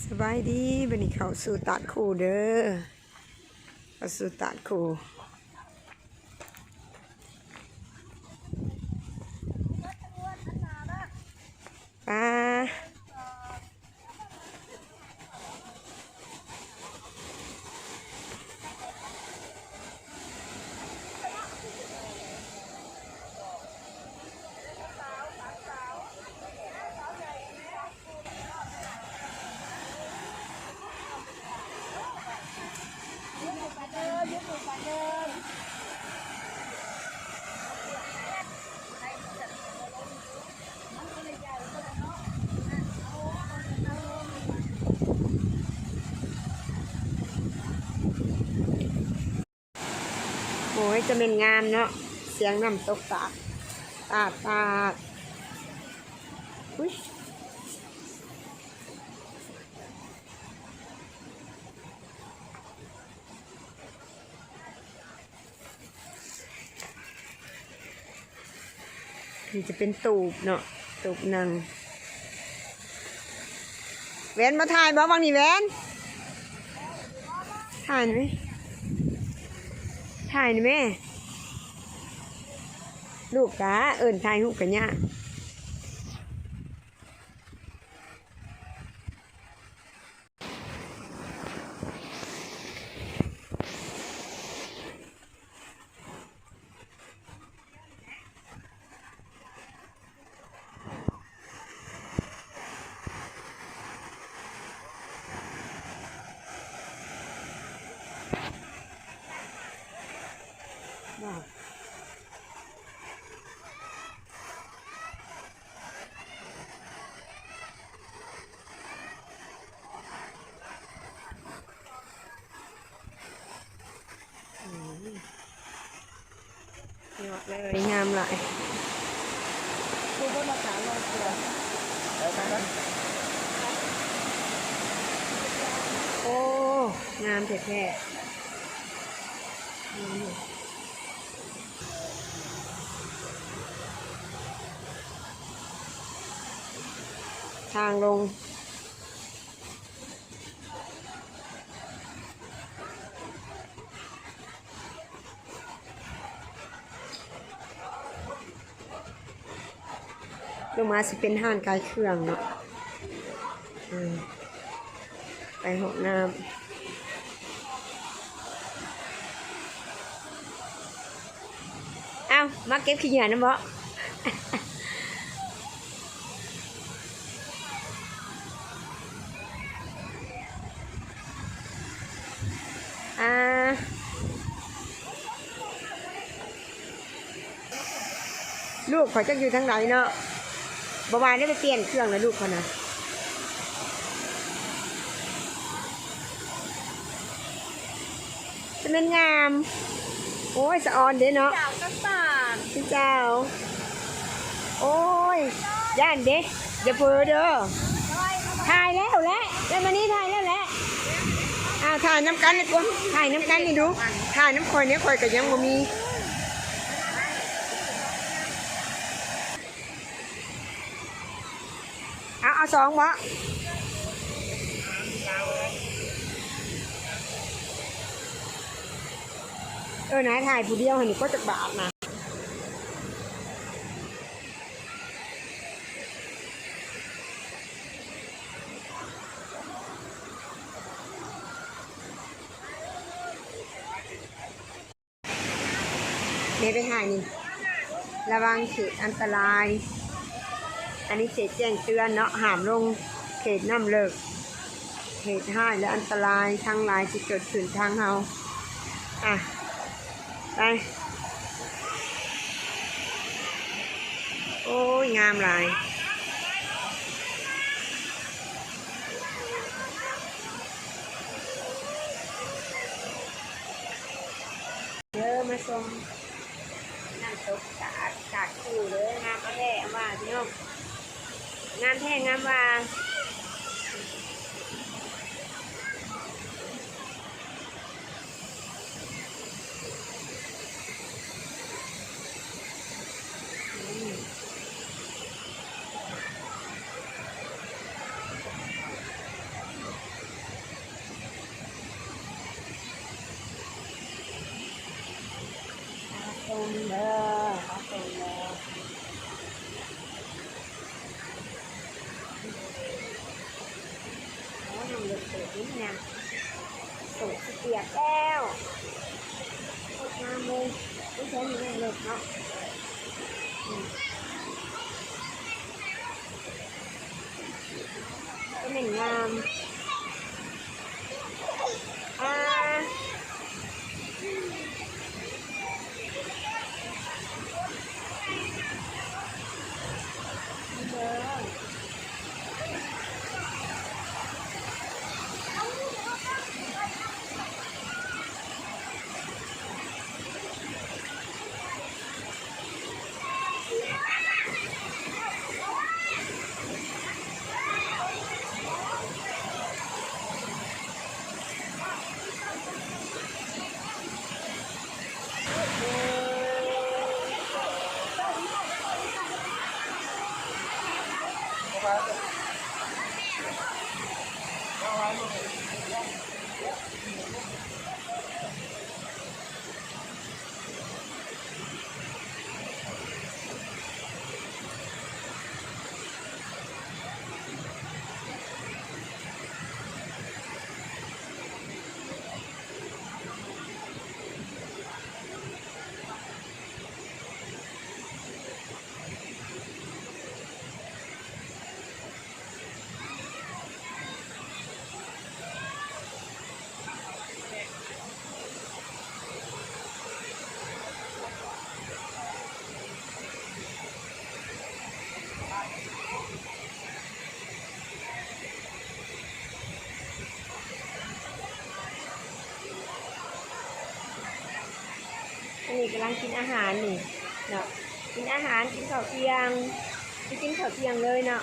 สบายดีบันนี้เขาสู่ตาดคูเด้อเขาสู่ตาดคูปลาโอ้ยจะเป็นงามเนาะเสียงน้ำตกตาดตาดอุ้ยนี่จะเป็นตูบเนาะตูบนางแหวนมาถ่ายบ่บางนี่แหวนถ่ายไหมถ่ายไหมลูกกะเอิญถ่ายลูกกันเนี่ยยอดเลยงามหลายโอ้งามแท้ๆทางลงลงมาสิเป็นห้านกายเครื่องเนาะไปห้องน้ำเอามาเก็บขี้เหงื่อนะบ่ลูกเขาจะอยู่ทางไหนเนาะบ่าวได้ไปเปลี่ยนเครื่องแล้วลูกเขานะจะเป็นงามโอ้ยสะออนเด้เนาะพี่เจ้าโอ้ยย่านเด้อย่าเพ้อเด้อถ่ายแล้วแหละแล้วมานี้ถ่ายแล้วแหละถ่ายน้ำกันเลยกูถ่ายน้ำกันนี่ดูถ่ายน้ำคอยเนี้ยคอยกับยังบ่มีเอาสองวะไหนถ่ายผู้เดียวให้หนูก็จะบาปนะเดี๋ยวไปถ่ายนี่ระวังเขตอันตรายอันนี้เขตแจ้งเตือนเนาะห้ามลงเขตน้ำเลิกเขตห้ายและอันตรายทั้งหลายที่เกิดขึ้นทางเฮาไปโอ้ยงามหลายเยอะมาชมนั่งตกจากคู่เลยงามแท้ว่าพี่น้องงามแท้งามว่า นี่นะสูตรเปียกแล้วโคตรงามเลยไม่ใช่มีเล็กเนาะก็เหม็นงามอันนี้กำลังกินอาหารนี่เนาะกินอาหารกินข้าวเที่ยงกินข้าวเที่ยงเลยเนาะ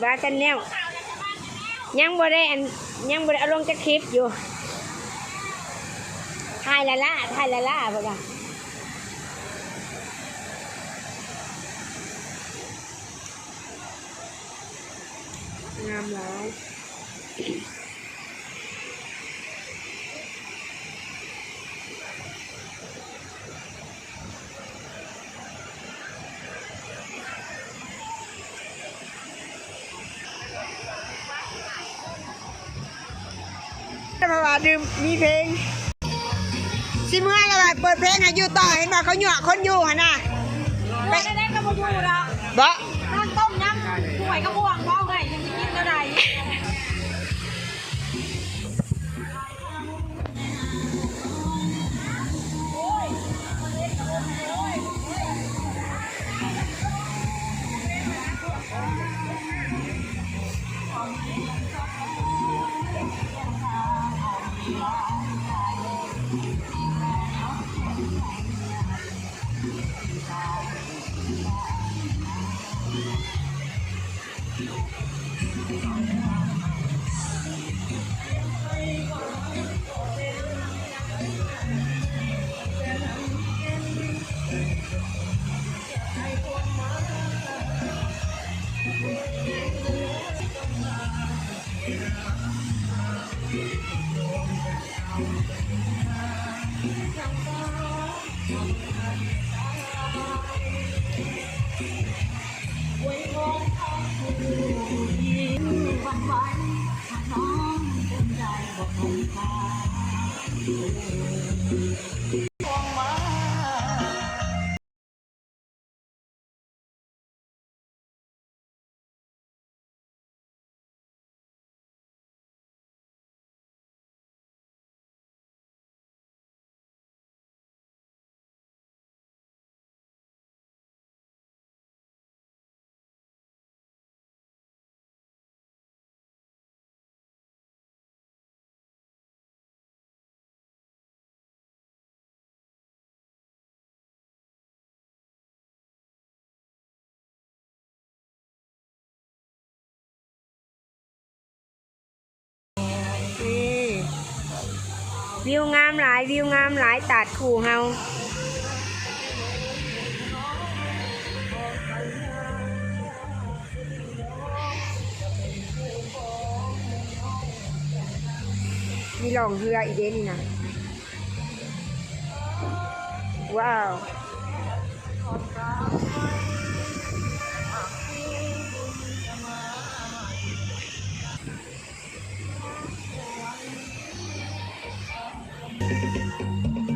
บ้ากันแนวยังบ่ได้เอาลงจากคลิปอยู่ถ่ายละล่าบ่ล่ะงามหลายเพราะว่าดื่มมีเพลงสิเมื่อเราเปิดเพลงให้อยู่ต่อเห็นว่าเขาหยั่วคนอยู่หะน่ะไปได้ก็บ่อยู่ดอกบ่นั่งต้มน้ำป่วยก็บ่วงเว้าได้ยังสิกินเท่าใด วิวงามหลายวิวงามหลายตัดขู่เฮามีลองเรืออีเดนนี่นะว้าว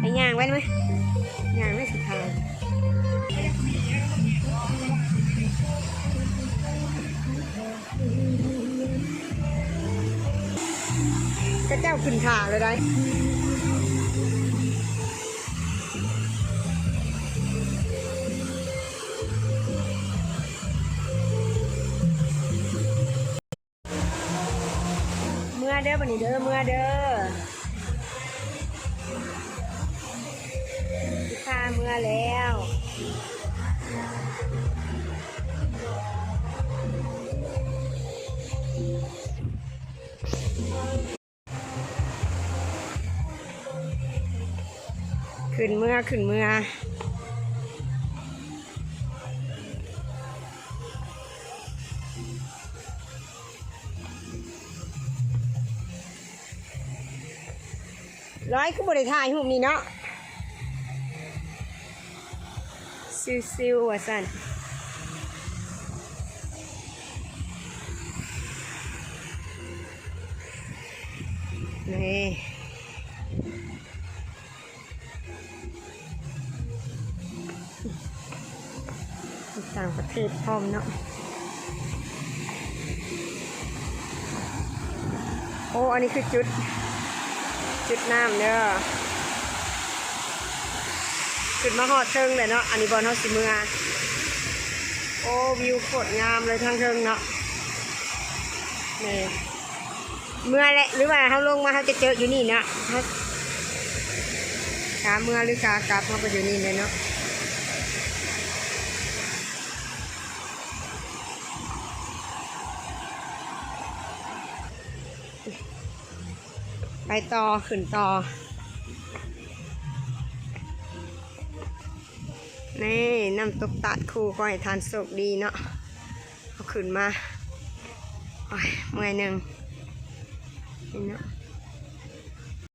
ไอ้ย่างไว้ไหมย่างไม่สุดทางก็เจ้าขึ้นขาเลยได้เมื่อเด้อบันนี้เด้อเมื่อเด้อพิซาเมื่อแล้วขึ้นเมื่อขึ้นเมื่อร้อยคือบริถ่ายหูนี่เนาะซิวๆว่ะสันนี่ต่างประเทศพร้อมเนาะโอ้อันนี้คือจุดน้ำเด้อจุดมาหอดเทิงเลยเนาะอันนี้บอลเขาสิเมือโอ้วิวโคตรงามเลยทางเทิงเนาะนี่เมื่อแหละหรือว่าเขาลงมาเขาจะเจออยู่นี่เนาะขาเมื่อหรือขากลับเขาไปอยู่นี่เลยเนาะไปต่อขึ้นต่อนี่น้ำตกตัดคู่ก็ให้ทานสุกดีเนาะเอาขึ้นมาโอ้ยเมื่อยหนึ่งนี่เนาะ